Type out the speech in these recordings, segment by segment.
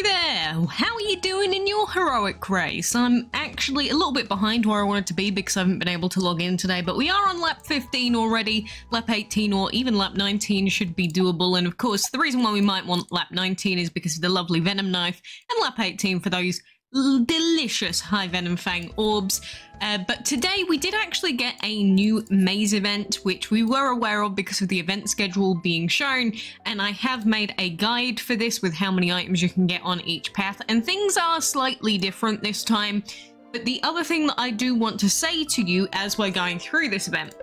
Hi there! How are you doing in your heroic race? I'm actually a little bit behind where I wanted to be because I haven't been able to log in today, but we are on lap 15 already. Lap 18 or even lap 19 should be doable, and of course the reason why we might want lap 19 is because of the lovely venom knife, and lap 18 for those delicious high venom fang orbs. But today we did actually get a new maze event, which we were aware of because of the event schedule being shown, and I have made a guide for this with how many items you can get on each path, and things are slightly different this time. But the other thing that I do want to say to you as we're going through this event,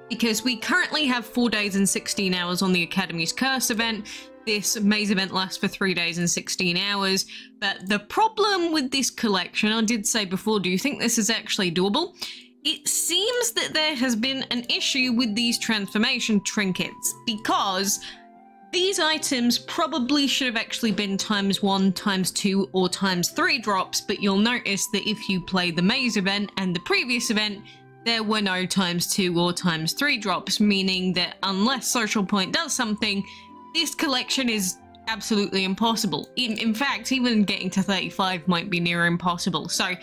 because we currently have 4 days and 16 hours on the Academy's Curse event. This maze event lasts for 3 days and 16 hours, but the problem with this collection, I did say before, do you think this is actually doable? It seems that there has been an issue with these transformation trinkets, because these items probably should have actually been ×1, ×2, or ×3 drops, but you'll notice that if you play the maze event and the previous event, there were no ×2 or ×3 drops, meaning that unless Socialpoint does something, this collection is absolutely impossible. In fact, even getting to 35 might be near impossible. So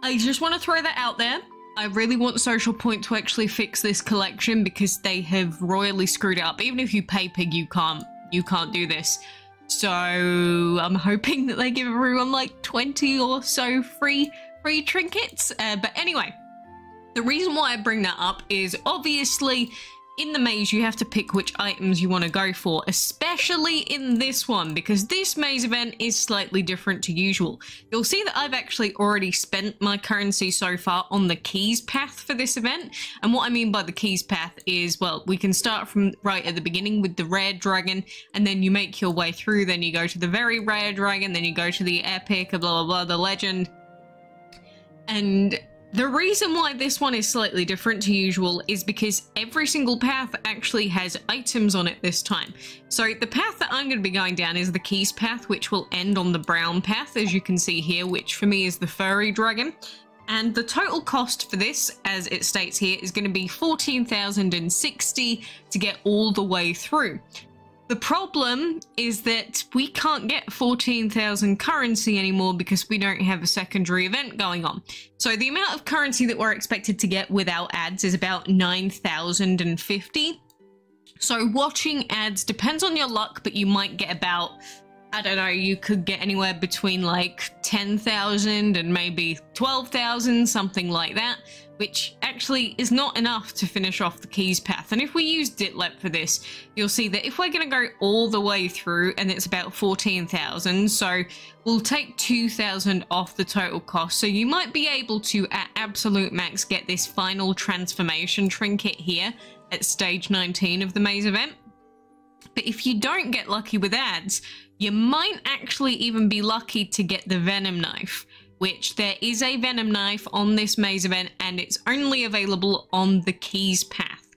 I just want to throw that out there. I really want Socialpoint to actually fix this collection because they have royally screwed it up. Even if you pay Pig, you can't do this. So I'm hoping that they give everyone like 20 or so free trinkets. But anyway, the reason why I bring that up is obviously in the maze, you have to pick which items you want to go for, especially in this one, because this maze event is slightly different to usual. You'll see that I've actually already spent my currency so far on the keys path for this event. And what I mean by the keys path is, well, we can start from right at the beginning with the rare dragon, and then you make your way through, then you go to the very rare dragon, then you go to the epic, blah, blah, blah, the legend. And the reason why this one is slightly different to usual is because every single path actually has items on it this time. So the path that I'm going to be going down is the keys path, which will end on the brown path, as you can see here, which for me is the furry dragon. And the total cost for this, as it states here, is going to be 14,060 to get all the way through. The problem is that we can't get 14,000 currency anymore because we don't have a secondary event going on. So the amount of currency that we're expected to get without ads is about 9,050. So watching ads depends on your luck, but you might get about, I don't know, you could get anywhere between like 10,000 and maybe 12,000, something like that, which actually is not enough to finish off the keys path. And if we use Ditlep for this, you'll see that if we're going to go all the way through, and it's about 14,000, so we'll take 2,000 off the total cost. So you might be able to, at absolute max, get this final transformation trinket here at stage 19 of the maze event. But if you don't get lucky with ads, you might actually even be lucky to get the venom knife, which there is a venom knife on this maze event, and it's only available on the keys path.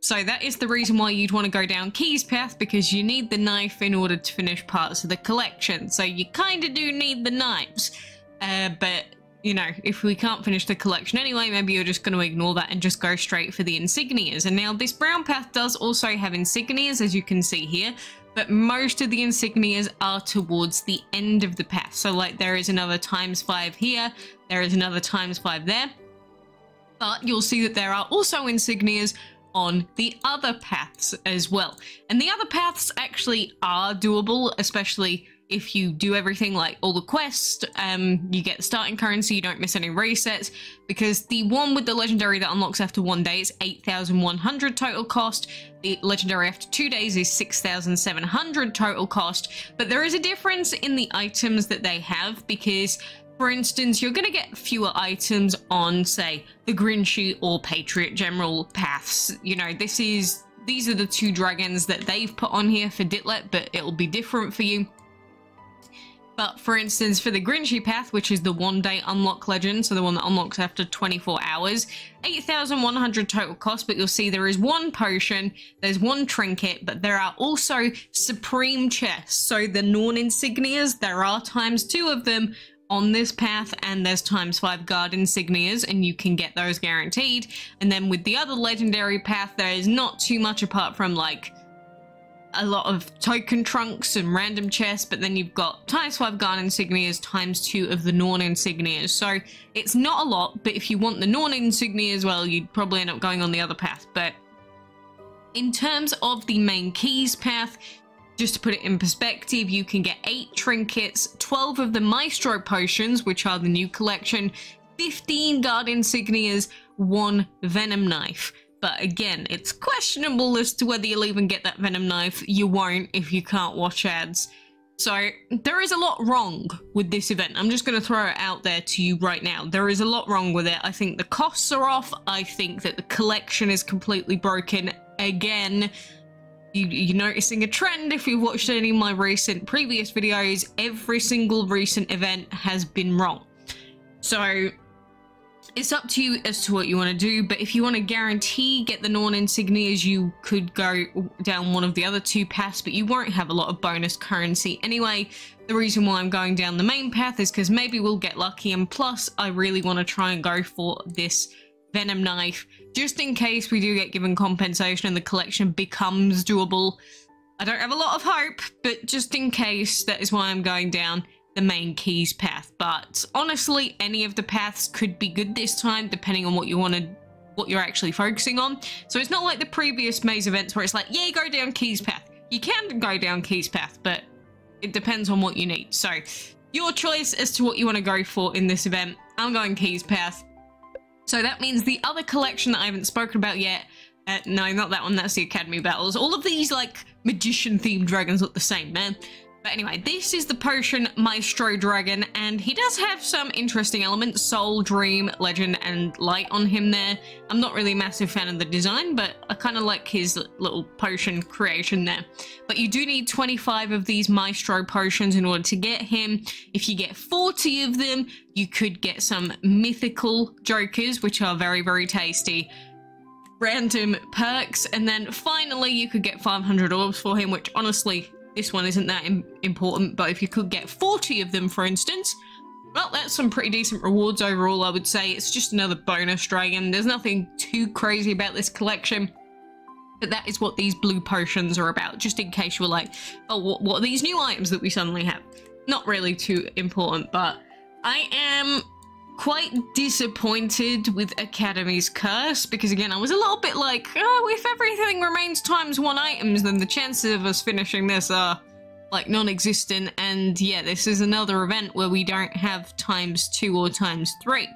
So that is the reason why you'd want to go down keys path, because you need the knife in order to finish parts of the collection. So you kind of do need the knives, but you know, if we can't finish the collection anyway, maybe you're just going to ignore that and just go straight for the insignias. And now this brown path does also have insignias, as you can see here, but most of the insignias are towards the end of the path. So like there is another ×5 here, there is another ×5 there, but you'll see that there are also insignias on the other paths as well. And the other paths actually are doable, especially if you do everything like all the quests. You get the starting currency, you don't miss any resets, because the one with the legendary that unlocks after 1 day is 8,100 total cost. The legendary after 2 days is 6,700 total cost. But there is a difference in the items that they have, because for instance, you're going to get fewer items on, say, the Grinchy or Patriot General paths. You know, these are the two dragons that they've put on here for Ditlep, but it'll be different for you. But for instance, for the Grinchy path, which is the 1 day unlock legend, so the one that unlocks after 24 hours, 8,100 total cost, but you'll see there is 1 potion, there's 1 trinket, but there are also supreme chests. So the Norn insignias, there are ×2 of them on this path, and there's ×5 guard insignias, and you can get those guaranteed. And then with the other legendary path, there is not too much apart from like a lot of token trunks and random chests, but then you've got ×5 guard insignias, ×2 of the Norn insignias. So it's not a lot, but if you want the Norn insignia as well, you'd probably end up going on the other path. But in terms of the main keys path, just to put it in perspective, you can get 8 trinkets, 12 of the Maestro potions, which are the new collection, 15 guard insignias, 1 venom knife. But again, it's questionable as to whether you'll even get that venom knife. You won't if you can't watch ads. So there is a lot wrong with this event. I'm just going to throw it out there to you right now. There is a lot wrong with it. I think the costs are off. I think that the collection is completely broken. Again, you're noticing a trend if you've watched any of my previous videos. Every single recent event has been wrong. So it's up to you as to what you want to do, but if you want to guarantee get the Norn insignias, you could go down one of the other 2 paths, but you won't have a lot of bonus currency anyway. The reason why I'm going down the main path is because maybe we'll get lucky, and plus I really want to try and go for this venom knife, just in case we do get given compensation and the collection becomes doable. I don't have a lot of hope, but just in case, that is why I'm going down the main keys path. But honestly, any of the paths could be good this time, depending on what you're actually focusing on. So it's not like the previous maze events where it's like, yeah, go down keys path. You can go down keys path, but it depends on what you need. So your choice as to what you want to go for in this event. I'm going keys path. So that means the other collection that I haven't spoken about yet, no, not that one, that's the Academy Battles. All of these, like, magician-themed dragons look the same, man. But anyway, this is the Potion Maestro dragon, and he does have some interesting elements: Soul, Dream, Legend, and Light on him there. I'm not really a massive fan of the design, but I kind of like his little potion creation there. But you do need 25 of these Maestro potions in order to get him. If you get 40 of them, you could get some mythical jokers, which are very, very tasty. Random perks, and then finally you could get 500 orbs for him, which honestly, this one isn't that important, but if you could get 40 of them, for instance, well, that's some pretty decent rewards overall, I would say. It's just another bonus dragon. There's nothing too crazy about this collection, but that is what these blue potions are about, just in case you were like, oh, what are these new items that we suddenly have? Not really too important, but I am quite disappointed with Academy's Curse, because again, I was a little bit like, oh, if everything remains ×1 items, then the chances of us finishing this are like non-existent. And yeah, this is another event where we don't have ×2 or ×3.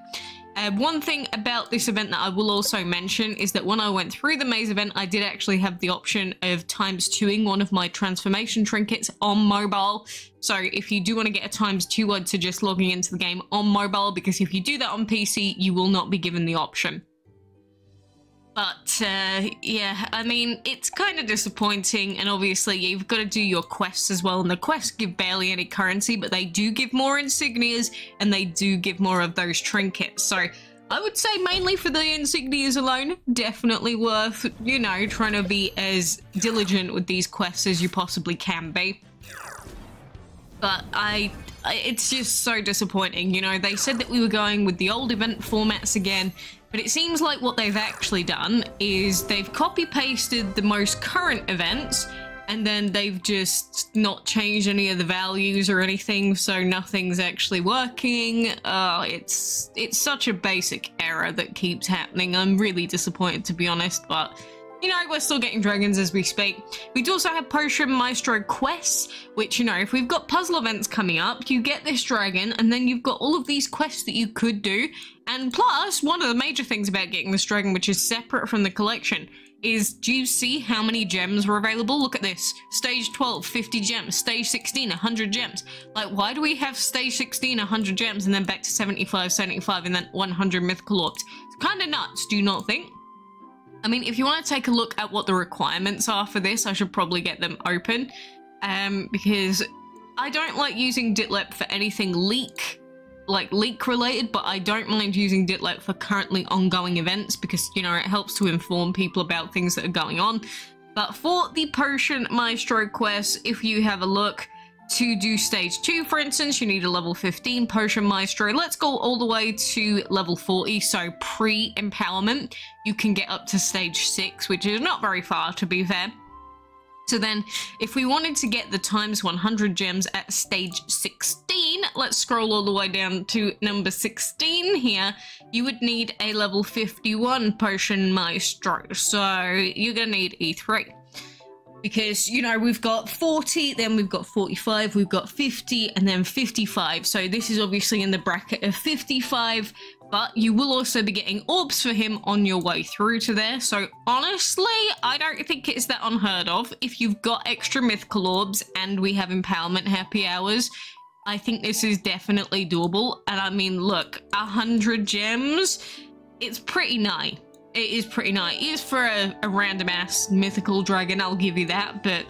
One thing about this event that I will also mention is that when I went through the maze event, I did actually have the option of ×2ing one of my transformation trinkets on mobile. So if you do want to get a ×2, I'd suggest logging into the game on mobile, because if you do that on PC, you will not be given the option. But yeah, I mean, it's kind of disappointing, and obviously you've got to do your quests as well, and the quests give barely any currency, but they do give more insignias, and they do give more of those trinkets. So I would say mainly for the insignias alone, definitely worth, you know, trying to be as diligent with these quests as you possibly can be. But it's just so disappointing, you know. They said that we were going with the old event formats again, but it seems like what they've actually done is they've copy-pasted the most current events, and then they've just not changed any of the values or anything, so nothing's actually working. It's such a basic error that keeps happening. I'm really disappointed, to be honest, but you know, we're still getting dragons as we speak. We do also have Potion Maestro quests, which, you know, if we've got puzzle events coming up, you get this dragon, and then you've got all of these quests that you could do. And plus, one of the major things about getting this dragon, which is separate from the collection, is, do you see how many gems were available? Look at this. Stage 12, 50 gems. Stage 16, 100 gems. Like, why do we have stage 16, 100 gems, and then back to 75, 75, and then 100 mythical orbs? It's kind of nuts, do you not think? I mean, if you want to take a look at what the requirements are for this, I should probably get them open, because I don't like using Ditlep for anything leak related, but I don't mind using Ditlep for currently ongoing events, because, you know, it helps to inform people about things that are going on. But for the Potion Maestro quest, if you have a look, to do stage 2, for instance, you need a level 15 Potion Maestro. Let's go all the way to level 40, so pre-empowerment. You can get up to stage 6, which is not very far, to be fair. So then, if we wanted to get the times 100 gems at stage 16, let's scroll all the way down to number 16 here, you would need a level 51 Potion Maestro. So you're going to need E3. Because, you know, we've got 40, then we've got 45, we've got 50, and then 55. So this is obviously in the bracket of 55. But you will also be getting orbs for him on your way through to there. So honestly, I don't think it's that unheard of. If you've got extra mythical orbs and we have empowerment happy hours, I think this is definitely doable. And I mean, look, 100 gems, it's pretty nigh. It is pretty nigh. It is for a random ass mythical dragon, I'll give you that. But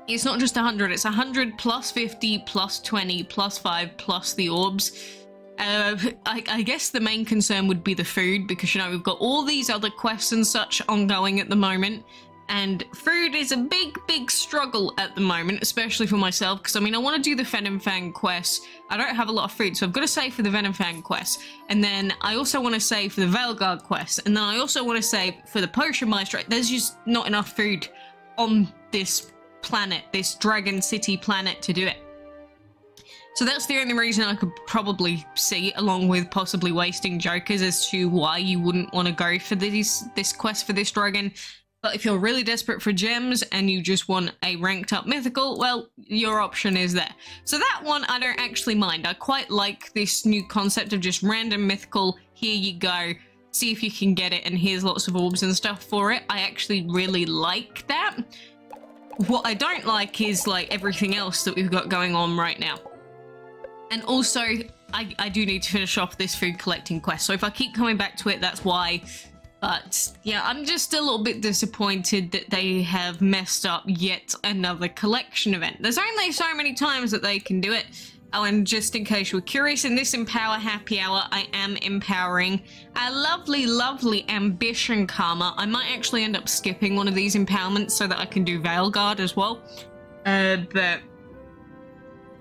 it's not just 100, it's 100 plus 50 plus 20 plus 5 plus the orbs. I guess the main concern would be the food, because, you know, we've got all these other quests and such ongoing at the moment, and food is a big struggle at the moment, especially for myself, because, I mean, I want to do the Venom Fang quest. I don't have a lot of food, so I've got to save for the Venom Fang quest, and then I also want to save for the Veilguard quest, and then I also want to save for the Potion Maestro. There's just not enough food on this planet, this Dragon City planet, to do it. So that's the only reason I could probably see, along with possibly wasting jokers, as to why you wouldn't want to go for this quest for this dragon. But if you're really desperate for gems and you just want a ranked up mythical, well, your option is there. So that one I don't actually mind. I quite like this new concept of just random mythical, here you go, see if you can get it, and here's lots of orbs and stuff for it. I actually really like that. What I don't like is, like, everything else that we've got going on right now. And also, I do need to finish off this food collecting quest, so if I keep coming back to it, that's why. But yeah, I'm just a little bit disappointed that they have messed up yet another collection event. There's only so many times that they can do it. Oh, and just in case you were curious, in this Empower Happy Hour, I am empowering a lovely Ambition Karma. I might actually end up skipping one of these empowerments so that I can do Veilguard as well. But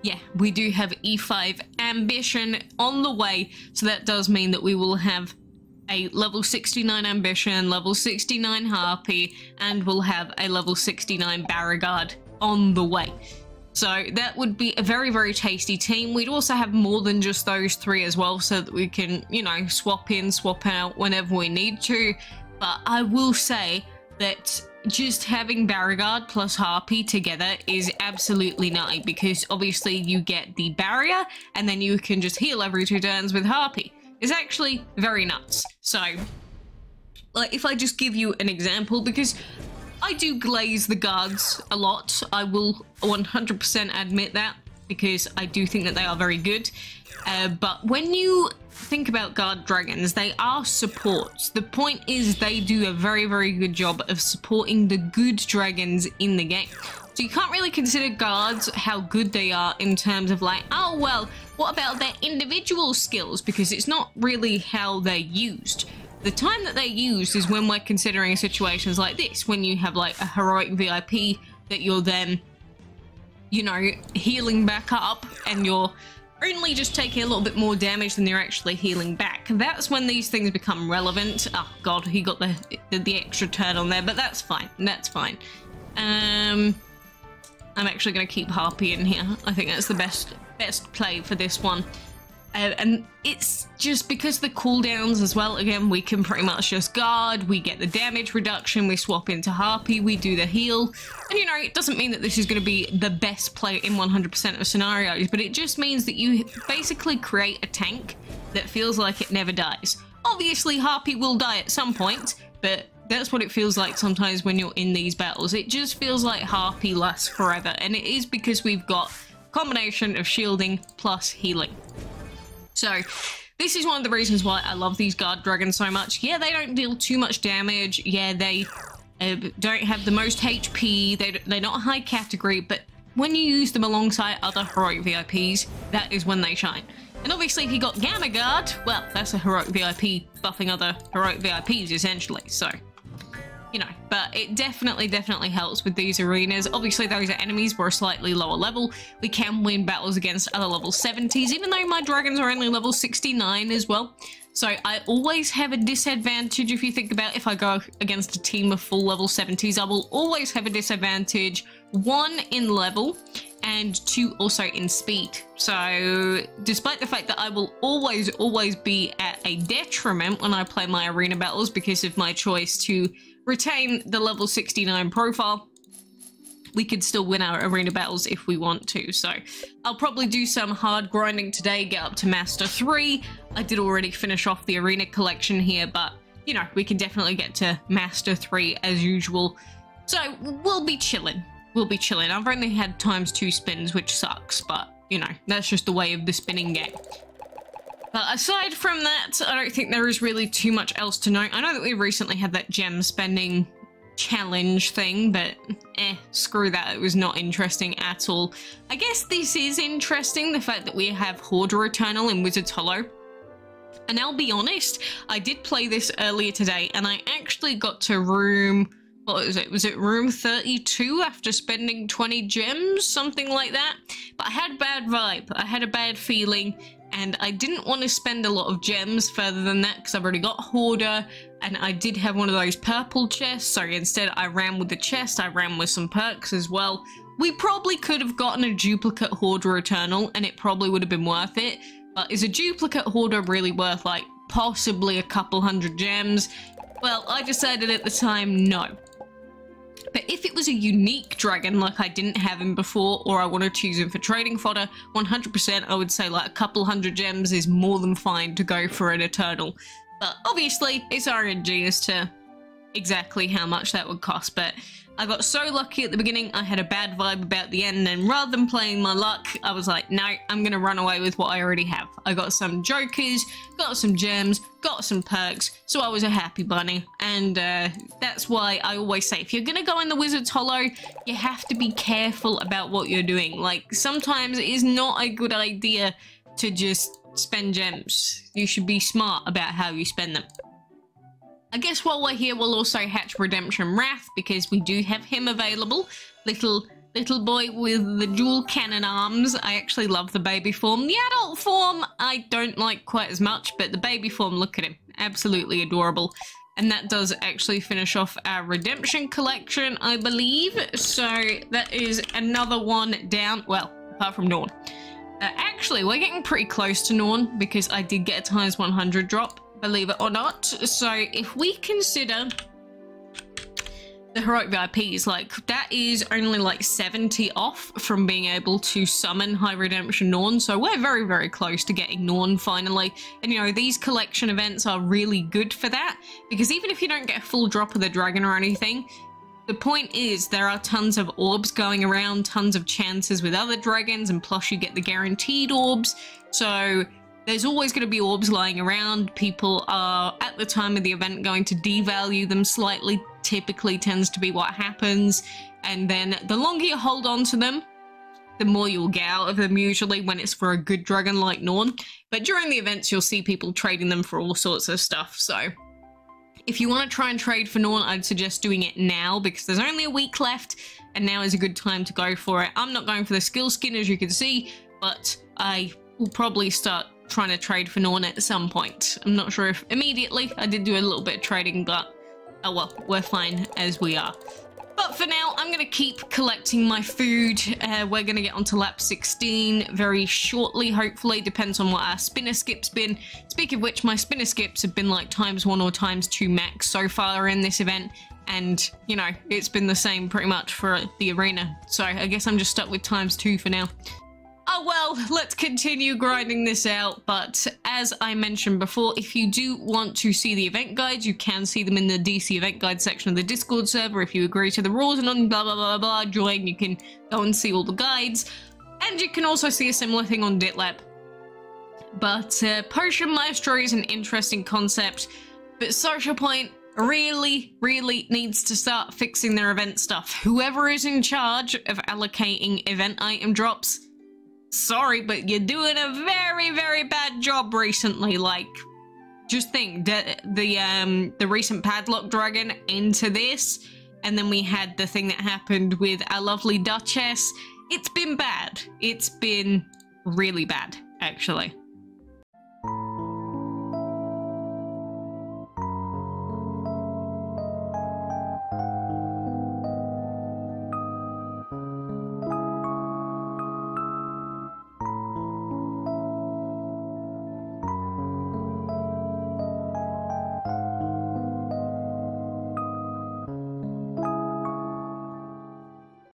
yeah, we do have E5 Ambition on the way, so that does mean that we will have a level 69 Ambition, level 69 Harpy, and we'll have a level 69 Beauregard on the way. So that would be a very tasty team. We'd also have more than just those three as well, so that we can, you know, swap in, swap out whenever we need to. But I will say that just having Beauregard plus Harpy together is absolutely nutty, because obviously you get the barrier and then you can just heal every 2 turns with Harpy. It's actually very nuts. So, like, if I just give you an example, because I do glaze the guards a lot, I will 100% admit that, because I do think that they are very good. But when you think about guard dragons, they are supports. The point is they do a very good job of supporting the good dragons in the game. So you can't really consider guards how good they are in terms of, like, oh well, what about their individual skills, because it's not really how they're used. The time that they're used is when we're considering situations like this, when you have like a heroic VIP that you're then, you know, healing back up, and you're only just taking a little bit more damage than you're actually healing back. That's when these things become relevant. Oh god, he got the extra turn on there, but that's fine. That's fine. I'm actually going to keep Harpy in here. I think that's the best play for this one. And it's just because the cooldowns as well, again, we can pretty much just guard, we get the damage reduction, we swap into Harpy, we do the heal. And, you know, it doesn't mean that this is going to be the best play in 100% of scenarios, but it just means that you basically create a tank that feels like it never dies. Obviously, Harpy will die at some point, but that's what it feels like sometimes when you're in these battles. It just feels like Harpy lasts forever, and it is because we've got a combination of shielding plus healing. So this is one of the reasons why I love these guard dragons so much. Yeah, they don't deal too much damage. Yeah, they don't have the most HP. They're not high category, but when you use them alongside other heroic VIPs, that is when they shine. And obviously if you got Gamma Guard, well, that's a heroic VIP buffing other heroic VIPs essentially, so, you know, but it definitely helps with these arenas. Obviously those are enemies, we're a slightly lower level. We can win battles against other level 70s, even though my dragons are only level 69 as well. So I always have a disadvantage. If you think about if I go against a team of full level 70s, I will always have a disadvantage, 1 in level and 2 also in speed. So despite the fact that I will always be at a detriment when I play my arena battles because of my choice to retain the level 69 profile, we could still win our arena battles if we want to. So I'll probably do some hard grinding today, get up to Master 3. I did already finish off the arena collection here, but you know, we can definitely get to Master 3 as usual. So we'll be chilling. We'll be chilling. I've only had ×2 spins, which sucks, but you know, that's just the way of the spinning game. But aside from that, I don't think there is really too much else to note. I know that we recently had that gem spending challenge thing, but screw that. It was not interesting at all. I guess this is interesting, the fact that we have Hoarder Eternal in Wizard's Hollow. And I'll be honest, I did play this earlier today and I actually got to room, what was it? Was it room 32 after spending 20 gems? Something like that. But I had a bad vibe. I had a bad feeling and I didn't want to spend a lot of gems further than that because I've already got Hoarder and I did have one of those purple chests. So instead I ran with the chest, I ran with some perks as well. We probably could have gotten a duplicate Hoarder Eternal and it probably would have been worth it. But is a duplicate Hoarder really worth like possibly a couple hundred gems? Well, I decided at the time no. But if it was a unique dragon like I didn't have him before, or I wanted to use him for trading fodder, 100% I would say like a couple hundred gems is more than fine to go for an Eternal. But obviously it's RNG as to exactly how much that would cost. But I got so lucky at the beginning, I had a bad vibe about the end, and rather than playing my luck, I was like, no, I'm gonna run away with what I already have. I got some jokers, got some gems, got some perks, so I was a happy bunny. And that's why I always say, if you're gonna go in the Wizard's Hollow, you have to be careful about what you're doing. Like, sometimes it is not a good idea to just spend gems. You should be smart about how you spend them. I guess while we're here, we'll also hatch Redemption Wrath because we do have him available. Little boy with the dual cannon arms. I actually love the baby form. The adult form I don't like quite as much, but the baby form, look at him. Absolutely adorable. And that does actually finish off our Redemption collection, I believe. So that is another one down. Well, apart from Norn. Actually, we're getting pretty close to Norn because I did get a ×100 drop, believe it or not. So if we consider the heroic VIPs, like that is only like 70 off from being able to summon High Redemption Norn. So we're very, very close to getting Norn finally. And you know, these collection events are really good for that because even if you don't get a full drop of the dragon or anything, the point is there are tons of orbs going around, tons of chances with other dragons, and plus you get the guaranteed orbs. So there's always going to be orbs lying around. People are, at the time of the event, going to devalue them slightly. Typically tends to be what happens. And then the longer you hold on to them, the more you'll get out of them usually when it's for a good dragon like Norn. But during the events, you'll see people trading them for all sorts of stuff. So if you want to try and trade for Norn, I'd suggest doing it now because there's only a week left and now is a good time to go for it. I'm not going for the skill skin, as you can see, but I will probably start trying to trade for Norn at some point. I'm not sure if immediately. I did do a little bit of trading, but oh well, we're fine as we are. But for now, I'm going to keep collecting my food. We're going to get onto lap 16 very shortly, hopefully. Depends on what our spinner skip's been. Speaking of which, my spinner skips have been like ×1 or ×2 max so far in this event. And, you know, it's been the same pretty much for the arena. So I guess I'm just stuck with ×2 for now. Oh well, let's continue grinding this out, but as I mentioned before, if you do want to see the event guides, you can see them in the DC event guide section of the Discord server. If you agree to the rules and on blah blah blah blah, join, you can go and see all the guides. And you can also see a similar thing on DitLab. But Potion Maestro is an interesting concept, but Socialpoint really needs to start fixing their event stuff. Whoever is in charge of allocating event item drops, sorry, but you're doing a very bad job recently. Like, just think that the recent padlock dragon into this, and then we had the thing that happened with our lovely Duchess. It's been bad. It's been really bad, actually.